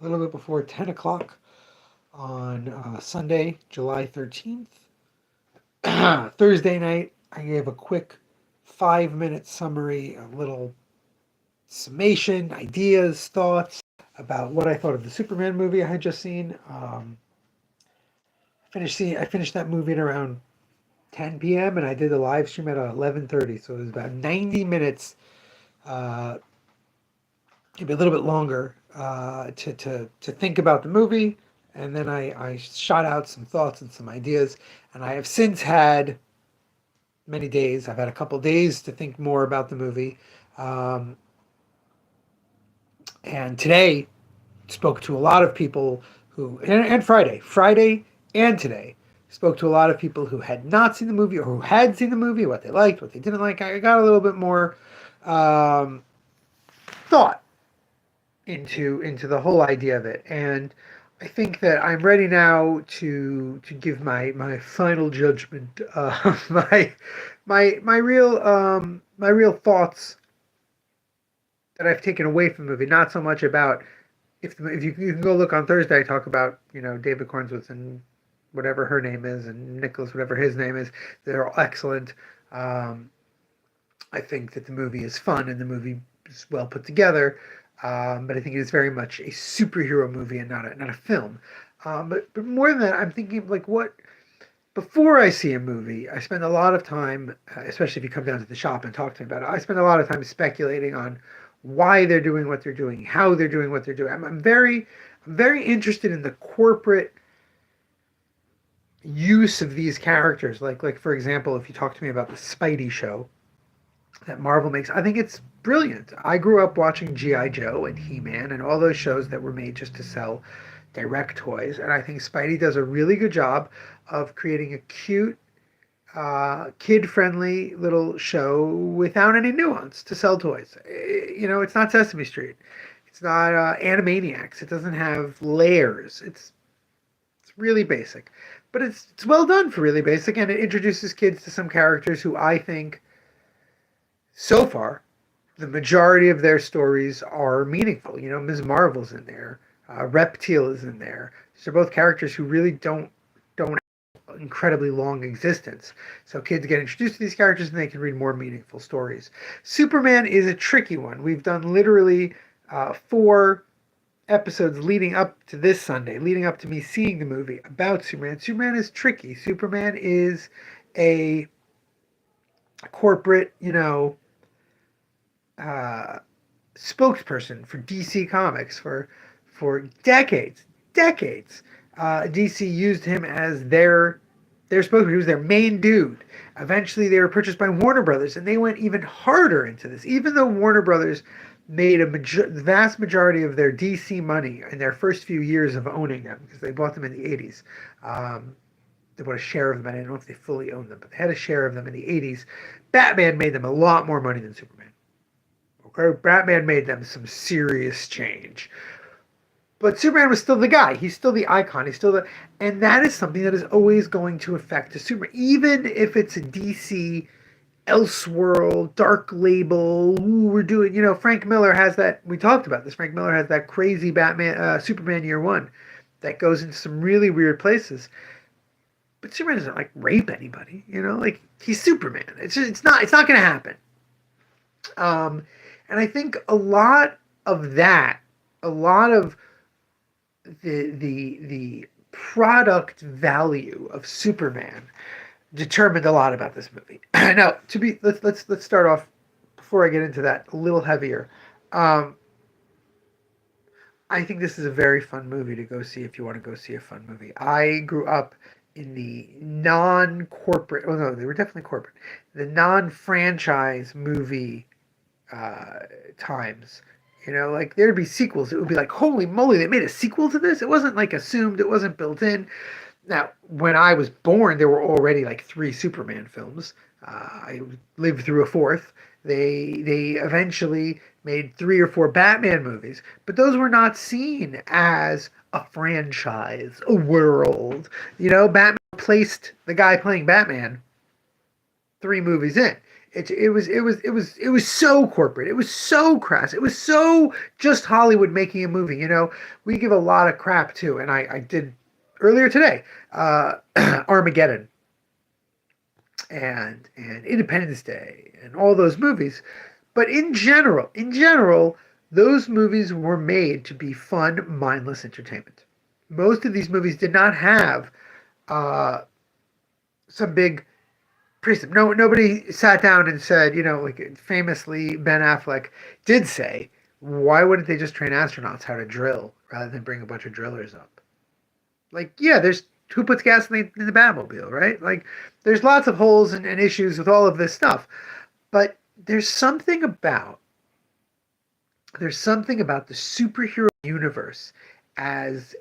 little bit before 10 o'clock on Sunday, July 13th. Thursday night, I gave a quick 5 minute summary, a little summation, ideas, thoughts about what I thought of the Superman movie I had just seen. I finished that movie at around 10 p.m. and I did the live stream at 11:30, so it was about 90 minutes, uh, maybe a little bit longer, to think about the movie. And then I shot out some thoughts and some ideas. And I have since had many days. I've had a couple days to think more about the movie. Um, and today spoke to a lot of people and Friday and today, spoke to a lot of people who had not seen the movie or who had seen the movie, what they liked, what they didn't like. I got a little bit more um, thought into the whole idea of it, and I think that I'm ready now to give my final judgment, my real thoughts that I've taken away from the movie. Not so much about if you can go look on Thursday. I talk about David Cornswith and whatever her name is and Nicholas whatever his name is. They're all excellent. Um, I think that the movie is fun and the movie is well put together. But I think it is very much a superhero movie and not a film. But more than that, I'm thinking like what before I see a movie, I spend a lot of time, especially if you come down to the shop and talk to me about it. I spend a lot of time speculating on why they're doing what they're doing, how they're doing what they're doing. I'm very interested in the corporate use of these characters. Like for example, if you talk to me about the Spidey show that Marvel makes. I think it's brilliant. I grew up watching G.I. Joe and He-Man and all those shows that were made just to sell direct toys. And I think Spidey does a really good job of creating a cute, kid-friendly little show without any nuance to sell toys. It's not Sesame Street. It's not Animaniacs. It doesn't have layers. It's really basic. But it's well done for really basic, and it introduces kids to some characters who I think so far, the majority of their stories are meaningful. Ms. Marvel's in there, Reptile is in there. These are both characters who really don't have incredibly long existence. So kids get introduced to these characters and they can read more meaningful stories. Superman is a tricky one. We've done literally 4 episodes leading up to this Sunday, leading up to me seeing the movie about Superman. Superman is tricky. Superman is a corporate, uh, spokesperson for DC Comics for decades. DC used him as their spokesman. He was their main dude. Eventually, they were purchased by Warner Brothers, and they went even harder into this. Even though Warner Brothers made the vast majority of their DC money in their first few years of owning them, because they bought them in the 80s. They bought a share of them. I don't know if they fully owned them, but they had a share of them in the 80s. Batman made them a lot more money than Superman. Okay, Batman made them some serious change. But Superman was still the guy. He's still the icon. And that is something that is always going to affect the Superman, even if it's a DC Elseworld Dark Label. Ooh, we're doing. Frank Miller has that. We talked about this. Frank Miller has that crazy Batman, Superman Year One, that goes into some really weird places. But Superman doesn't like rape anybody. Like he's Superman. It's not going to happen. And I think a lot of the product value of Superman determined a lot about this movie. Now, let's start off before I get into that a little heavier. I think this is a very fun movie to go see if you want to go see a fun movie. I grew up in the non-corporate. Oh no, they were definitely corporate. The non-franchise movie times. Like there'd be sequels. It would be like, holy moly, they made a sequel to this. It wasn't like assumed. It wasn't built in. Now, when I was born, there were already like 3 Superman films. I lived through a 4th. They eventually made 3 or 4 Batman movies, but those were not seen as a franchise, a world. Batman placed the guy playing Batman 3 movies in. It was so corporate. It was so crass. It was so just Hollywood making a movie. We give a lot of crap too, and I did earlier today. Armageddon and Independence Day and all those movies. But in general, those movies were made to be fun, mindless entertainment. Most of these movies did not have uh, some big precept. No, nobody sat down and said, like famously Ben Affleck did say, why wouldn't they just train astronauts how to drill rather than bring a bunch of drillers up? Like, yeah, there's who puts gas in the Batmobile, right? Like, there's lots of holes and issues with all of this stuff, but there's something about the superhero universe as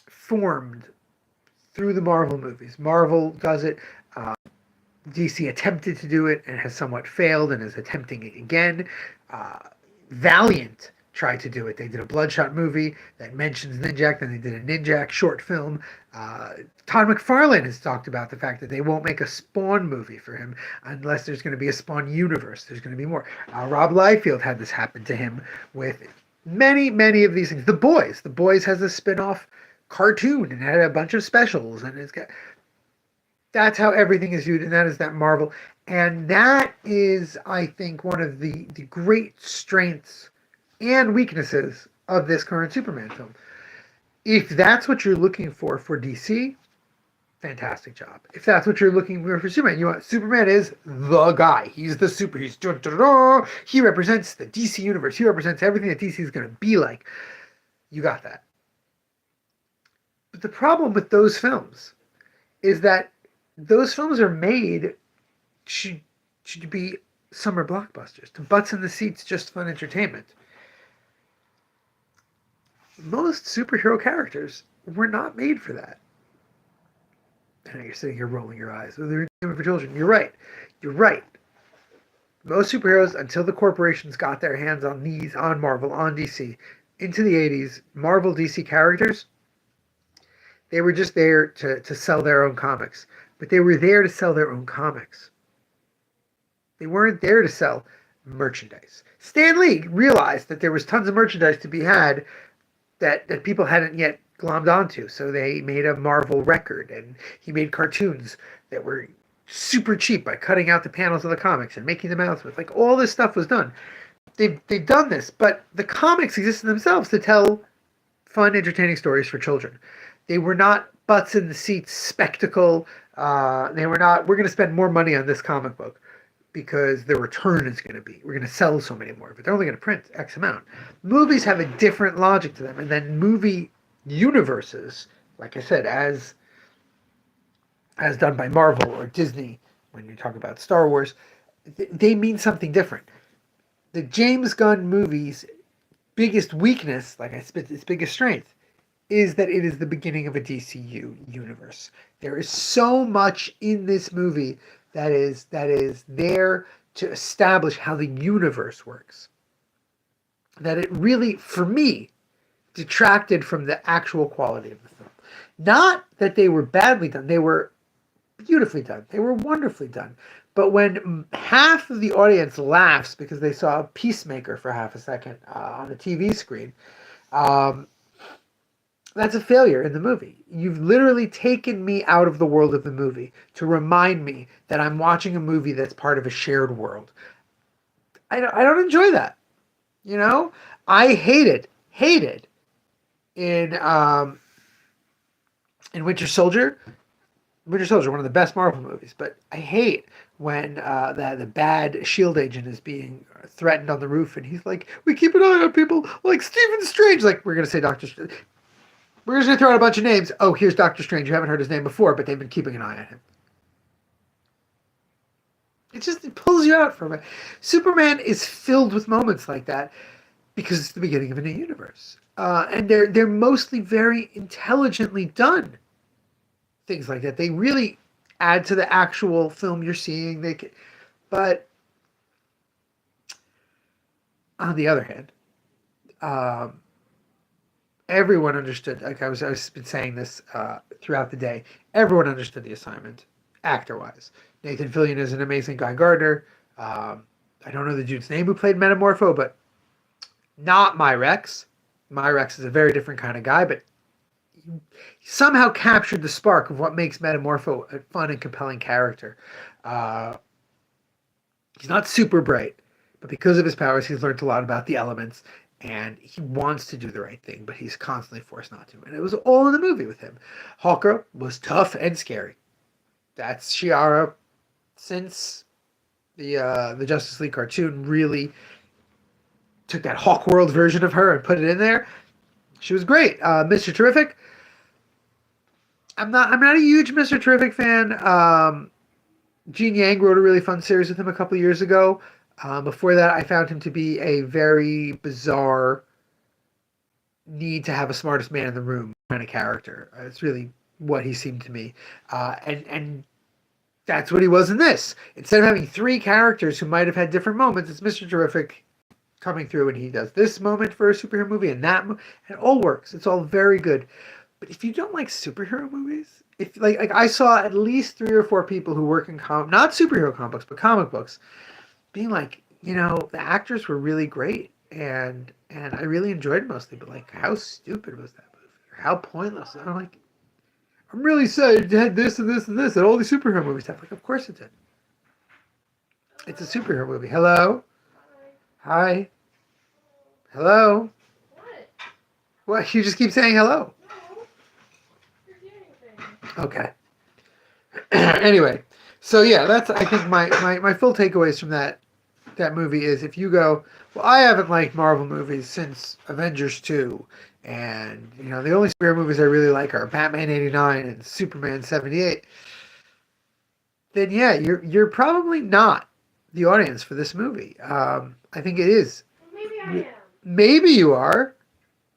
formed through the Marvel movies. Marvel does it. Uh, DC attempted to do it and has somewhat failed and is attempting it again. Uh, Valiant tried to do it. They did a Bloodshot movie that mentions Ninjak, then they did a Ninjak short film. Todd McFarlane has talked about the fact that they won't make a Spawn movie for him unless there's going to be a Spawn universe. There's going to be more. Rob Liefeld had this happen to him with many of these things. The Boys has a spin-off cartoon and had a bunch of specials, and that's how everything is viewed, and that is that Marvel. And that is, I think, one of the great strengths and weaknesses of this current Superman film. If that's what you're looking for DC, fantastic job. If that's what you're looking for Superman, Superman is the guy. He's the super. He represents the DC universe. He represents everything that DC is going to be like. You got that. But the problem with those films is that those films are made to be summer blockbusters, to butts in the seats, just fun entertainment. Most superhero characters were not made for that. And you're sitting here rolling your eyes. Oh, they're entertainment for children. You're right. You're right. Most superheroes, until the corporations got their hands on these, on Marvel, on DC, into the 80s, Marvel DC characters, they were just there to sell their own comics. But they were there to sell their own comics. They weren't there to sell merchandise. Stan Lee realized that there was tons of merchandise to be had that people hadn't yet glommed onto. So they made a Marvel record, and he made cartoons that were super cheap by cutting out the panels of the comics and making them out with. Like, all this stuff was done. They've done this, but the comics existed themselves to tell fun, entertaining stories for children. They were not butts in the seats spectacle. They were not, we're going to spend more money on this comic book because the return is going to be, we're going to sell so many more, but they're only going to print X amount. Movies have a different logic to them, and then movie universes, like I said, as done by Marvel or Disney, when you talk about Star Wars, they mean something different. The James Gunn movie's biggest weakness, like I said, its biggest strength, is that it is the beginning of a DCU universe. There is so much in this movie that is there to establish how the universe works, that it really, for me, detracted from the actual quality of the film. Not that they were badly done. They were beautifully done. They were wonderfully done. But when half of the audience laughs because they saw a Peacemaker for half a second on the TV screen, that's a failure in the movie. You've literally taken me out of the world of the movie to remind me that I'm watching a movie that's part of a shared world. I don't enjoy that. I hated in Winter Soldier. Winter Soldier, one of the best Marvel movies, but I hate when the bad S.H.I.E.L.D. agent is being threatened on the roof, and he's like, "We keep an eye on people like Stephen Strange." Like, we're gonna say Doctor Strange. We're just gonna throw out a bunch of names. Oh, here's Doctor Strange. You haven't heard his name before, but they've been keeping an eye on him. It pulls you out from it. Superman is filled with moments like that because it's the beginning of a new universe, and they're mostly very intelligently done. Things like that. They really add to the actual film you're seeing. But on the other hand, everyone understood. Like I was been saying this throughout the day. Everyone understood the assignment. actor-wise. Nathan Fillion is an amazing Guy Gardner. Um, I don't know the dude's name who played Metamorpho, but not Myrex. Myrex is a very different kind of guy, but he somehow captured the spark of what makes Metamorpho a fun and compelling character. Uh, he's not super bright, but because of his powers, he's learned a lot about the elements, and he wants to do the right thing, but he's constantly forced not to. And it was all in the movie with him. Hawker was tough and scary. That's Shiara since the Justice League cartoon really took that Hawk World version of her and put it in there. She was great. Mr. Terrific. I'm not a huge Mr. Terrific fan. Gene Yang wrote a really fun series with him a couple years ago. Before that, I found him to be a very bizarre need to have a smartest man in the room kind of character. It's really what he seemed to me. And that's what he was in this. Instead of having three characters who might have had different moments, it's Mr. Terrific coming through, and he does this moment for a superhero movie and that, and it all works. It's all very good. But if you don't like superhero movies, if like I saw at least 3 or 4 people who work in not superhero comic books, but comic books, being like, the actors were really great, and I really enjoyed mostly, but like, how stupid was that movie? Or how pointless? And I'm like, I'm really sad it had this and this and this and all these superhero movies stuff. Like, of course it did. It's a superhero movie. Hello? Hi. Hello? What? What? You just keep saying hello. No. You're doing anything. Okay. Anyway, so yeah, that's I think my full takeaways from that movie is if you go, well, I haven't liked Marvel movies since Avengers 2, and the only superhero movies I really like are Batman 89 and Superman 78, then yeah, you're probably not the audience for this movie. I think it is. Maybe I am. Maybe you are,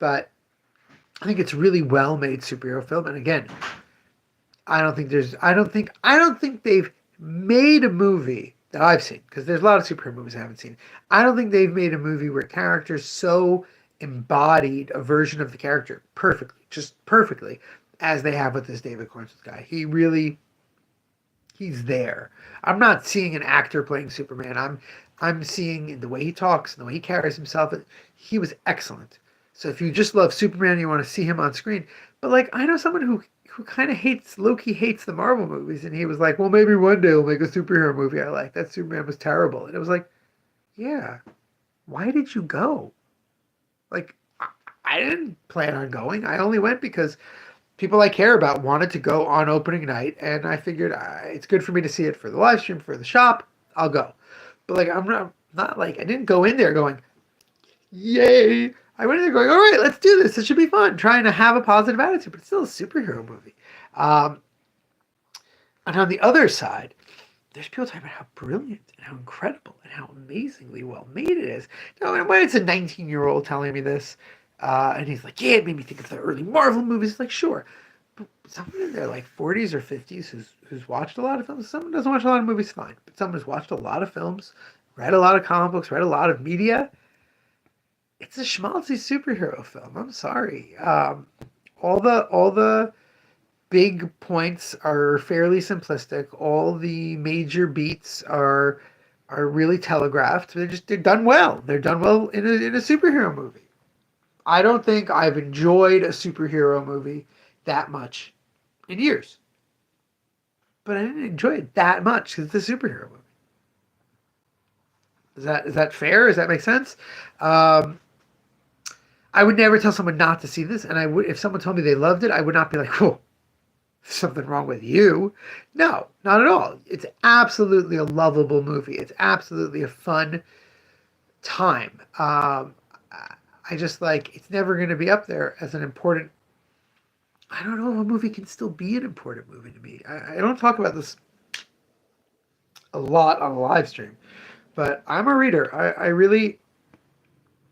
but I think it's really well made superhero film. And again, I don't think they've made a movie that I've seen, because there's a lot of superhero movies I haven't seen. I don't think they've made a movie where characters so embodied a version of the character just perfectly, as they have with this David Cornsworth guy. He's there. I'm not seeing an actor playing Superman. I'm seeing in the way he talks and the way he carries himself. He was excellent. So if you just love Superman, you want to see him on screen. But like, I know someone who kind of low-key hates the Marvel movies, and he was like, well, maybe one day we'll make a superhero movie I like. That Superman was terrible. And it was like, yeah, why did you go? Like, I didn't plan on going. I only went because people I care about wanted to go on opening night, and I figured it's good for me to see it for the live stream, for the shop. I'll go. But like, I'm not like, I didn't go in there going, yay. I went in there going, all right, let's do this. It should be fun. Trying to have a positive attitude, but it's still a superhero movie. And on the other side, there's people talking about how brilliant and how incredible and how amazingly well made it is. Now, when it's a 19-year-old telling me this, and he's like, yeah, it made me think of the early Marvel movies. It's like, sure. But someone in their like 40s or 50s who's watched a lot of films, someone doesn't watch a lot of movies, fine. But someone who's watched a lot of films, read a lot of comic books, read a lot of media, it's a schmaltzy superhero film. I'm sorry. All the big points are fairly simplistic. All the major beats are really telegraphed. They're done well. They're done well in a superhero movie. I don't think I've enjoyed a superhero movie that much in years. But I didn't enjoy it that much because it's a superhero movie. Is that fair? Does that make sense? I would never tell someone not to see this, and I would, if someone told me they loved it, I would not be like, "Oh, something wrong with you." No, not at all. It's absolutely a lovable movie. It's absolutely a fun time. I just like, it's never going to be up there as an important. I don't know if a movie can still be an important movie to me. I don't talk about this a lot on a live stream, but I'm a reader. I really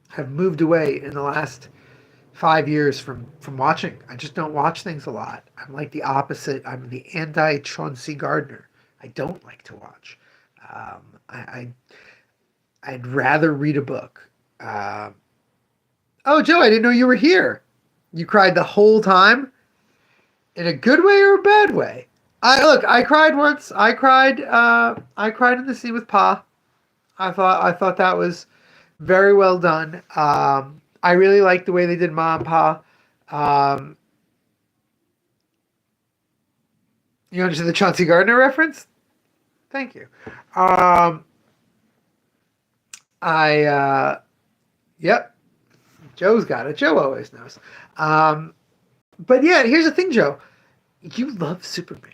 have moved away in the last 5 years from watching. I just don't watch things a lot. I'm like the opposite. I'm the anti-Chauncey Gardner. I don't like to watch. I'd rather read a book. Oh, Joe, I didn't know you were here. You cried the whole time? In a good way or a bad way? I cried once. I cried in the scene with Pa. I thought that was very well done. I really liked the way they did Ma and Pa. Um, you understand the Chauncey Gardner reference? Thank you. Um, I yep, Joe's got it. Joe always knows. Um, but yeah, here's the thing, Joe. You love Superman.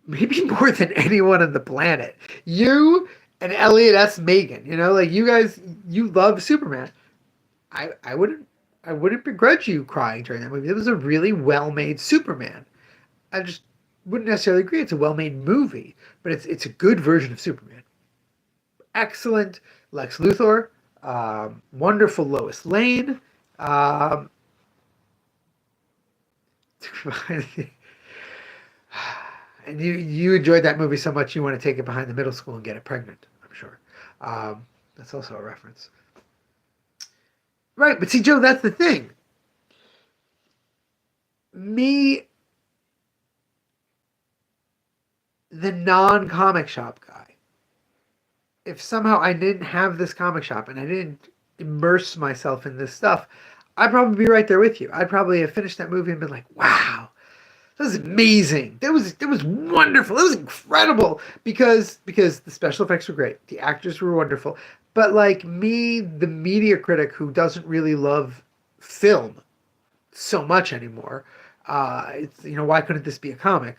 Maybe more than anyone on the planet. You and Elliot S. Megan, like you guys, you love Superman. I wouldn't begrudge you crying during that movie. It was a really well made Superman. I just wouldn't necessarily agree it's a well made movie, but it's a good version of Superman. Excellent Lex Luthor, wonderful Lois Lane. Um, and you enjoyed that movie so much you want to take it behind the middle school and get it pregnant. I'm sure. That's also a reference, right? But see, Joe, that's the thing. Me, the non-comic shop guy. If somehow I didn't have this comic shop and I didn't immerse myself in this stuff, I'd probably be right there with you. I'd probably have finished that movie and been like, "Wow, that was amazing. That was wonderful. That was incredible." Because the special effects were great, the actors were wonderful. But like me, the media critic who doesn't really love film so much anymore, it's why couldn't this be a comic?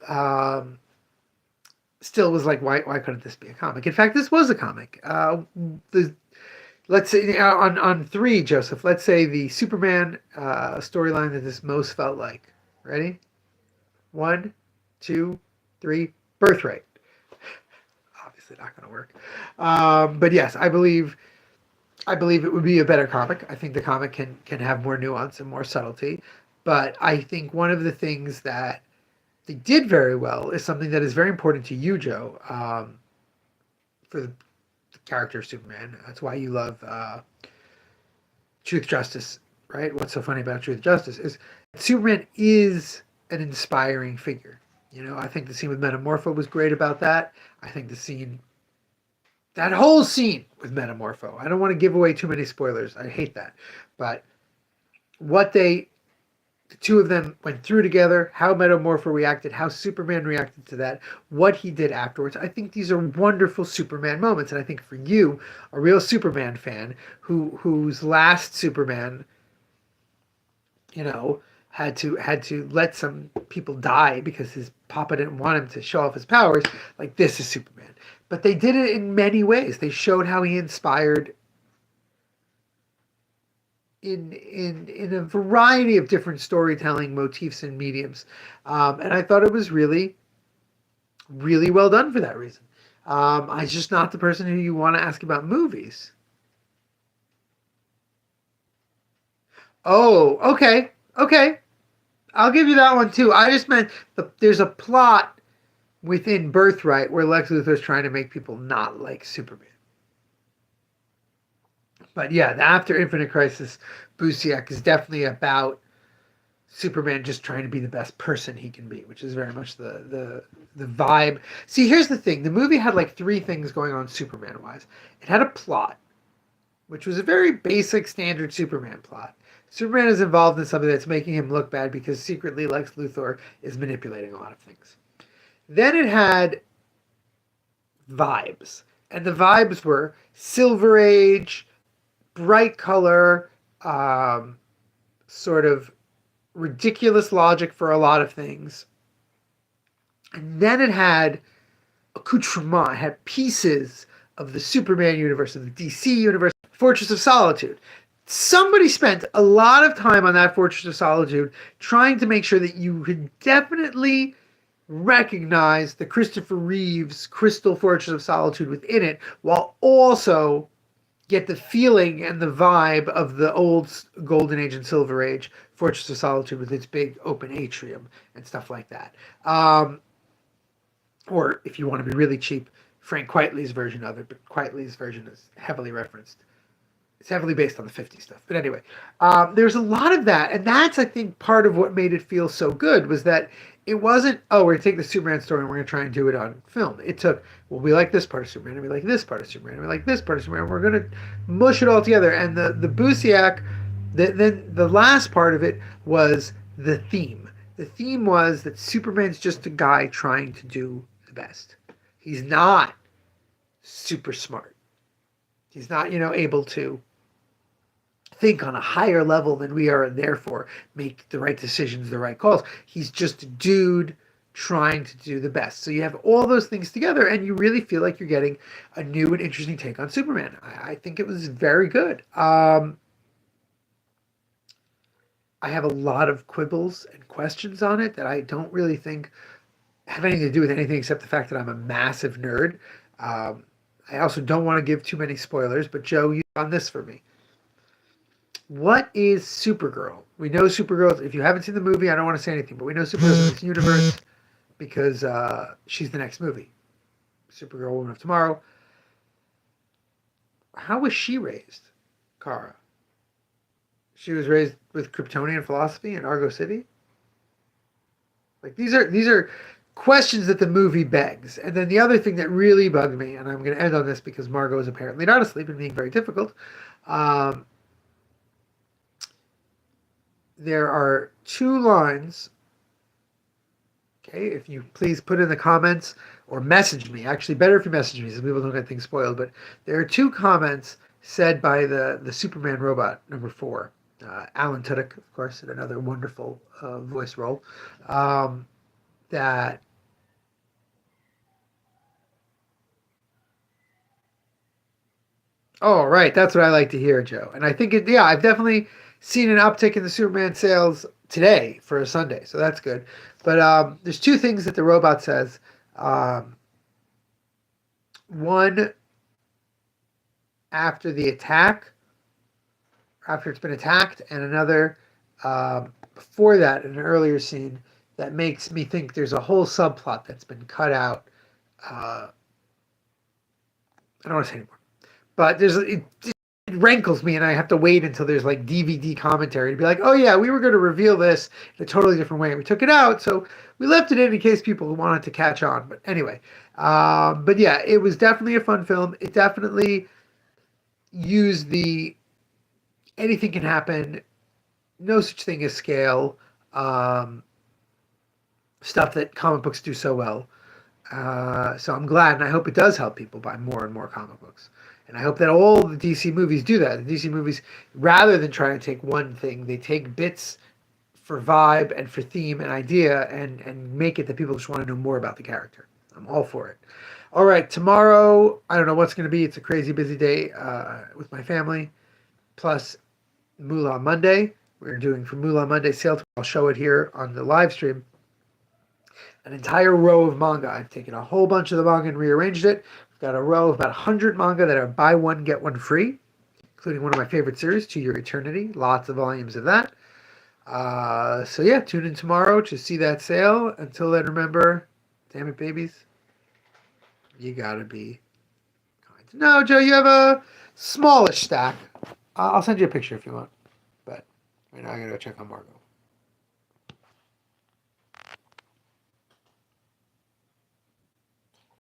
Um, Still was like, why couldn't this be a comic? In fact, this was a comic. The Let's say on three, Joseph. Let's say the Superman storyline that this most felt like. Ready? One, two, three. Birthright. Obviously not going to work. But yes, I believe it would be a better comic. I think the comic can have more nuance and more subtlety. But I think one of the things that they did very well is something that is very important to you, Joe, for the character of Superman. That's why you love Truth Justice, right? What's so funny about Truth Justice is Superman is an inspiring figure. I think the scene with Metamorpho was great about that. I think that whole scene with Metamorpho, I don't want to give away too many spoilers. I hate that. But what the two of them went through together, how Metamorpho reacted, how Superman reacted to that, what he did afterwards. I think these are wonderful Superman moments. And I think for you, a real Superman fan whose last Superman, had to let some people die because his papa didn't want him to show off his powers, like this is Superman. But they did it in many ways. They showed how he inspired in a variety of different storytelling motifs and mediums, and I thought it was really, really well done for that reason. I'm just not the person who you want to ask about movies. Oh, okay, okay, I'll give you that one too. I just meant there's a plot within Birthright where Lex Luthor is trying to make people not like Superman. But yeah, after Infinite Crisis, Busiek is definitely about Superman just trying to be the best person he can be, which is very much the vibe. See, here's the thing: the movie had like three things going on Superman wise. It had a plot, which was a very basic, standard Superman plot. Superman is involved in something that's making him look bad because secretly Lex Luthor is manipulating a lot of things. Then it had vibes, and the vibes were Silver Age, bright color, sort of ridiculous logic for a lot of things. And then it had accoutrement, it had pieces of the Superman universe, of the DC universe, Fortress of Solitude. Somebody spent a lot of time on that Fortress of Solitude trying to make sure that you could definitely recognize the Christopher Reeves Crystal Fortress of Solitude within it, while also get the feeling and the vibe of the old Golden Age and Silver Age Fortress of Solitude with its big open atrium and stuff like that. Or if you want to be really cheap, Frank Quitely's version of it, but Quitely's version is heavily referenced. It's heavily based on the 50s stuff. But anyway, there's a lot of that. And that's, I think, part of what made it feel so good was that It wasn't, oh, we're going to take the Superman story and we're going to try and do it on film. It took, well, we like this part of Superman, and we like this part of Superman, and we like this part of Superman. We're going to mush it all together. And the Busiak, then the last part of it was the theme. The theme was that Superman's just a guy trying to do the best. He's not super smart. He's not, able to think on a higher level than we are, and therefore make the right decisions, the right calls. He's just a dude trying to do the best. So you have all those things together, and you really feel like you're getting a new and interesting take on Superman. I think it was very good. I have a lot of quibbles and questions on it that I don't really think have anything to do with anything except the fact that I'm a massive nerd. I also don't want to give too many spoilers, but Joe, you on this for me. What is Supergirl? We know Supergirl. If you haven't seen the movie, I don't want to say anything, but we know Supergirl in this universe because she's the next movie. Supergirl, Woman of Tomorrow. How was she raised, Kara? She was raised with Kryptonian philosophy in Argo City. Like these are questions that the movie begs. And then the other thing that really bugged me, and I'm going to end on this because Margot is apparently not asleep and being very difficult. There are 2 lines. Okay, if you please put in the comments or message me. Actually, better if you message me so people don't get things spoiled. But there are 2 comments said by the Superman robot number 4. Alan Tudyk, of course, in another wonderful voice role. That oh, right, that's what I like to hear, Joe. And I think I've definitely seen an uptick in the Superman sales today for a Sunday, so that's good. But there's 2 things that the robot says. One, after the attack, after it's been attacked, and another before that in an earlier scene that makes me think there's a whole subplot that's been cut out. I don't want to say anymore, but it rankles me, and I have to wait until there's like DVD commentary to be like, oh yeah, we were going to reveal this in a totally different way. We took it out, so we left it in case people wanted to catch on. But anyway, but yeah, it was definitely a fun film. It definitely used the anything can happen, no such thing as scale, stuff that comic books do so well. So I'm glad, and I hope it does help people buy more and more comic books. And I hope that all the DC movies do that. The DC movies, rather than trying to take one thing, they take bits for vibe and for theme and idea and make it that people just want to know more about the character. I'm all for it. All right, tomorrow, I don't know what's going to be. It's a crazy busy day with my family. Plus, Moolah Monday. We're doing for Moolah Monday sale. I'll show it here on the live stream. An entire row of manga. I've taken a whole bunch of the manga and rearranged it. I've got a row of about 100 manga that are buy one, get one free, including one of my favorite series, To Your Eternity. Lots of volumes of that. So yeah, tune in tomorrow to see that sale. Until then, remember, damn it, babies, you gotta be kind. No, Joe, you have a smallish stack. I'll send you a picture if you want. But right now I gotta go check on Margot.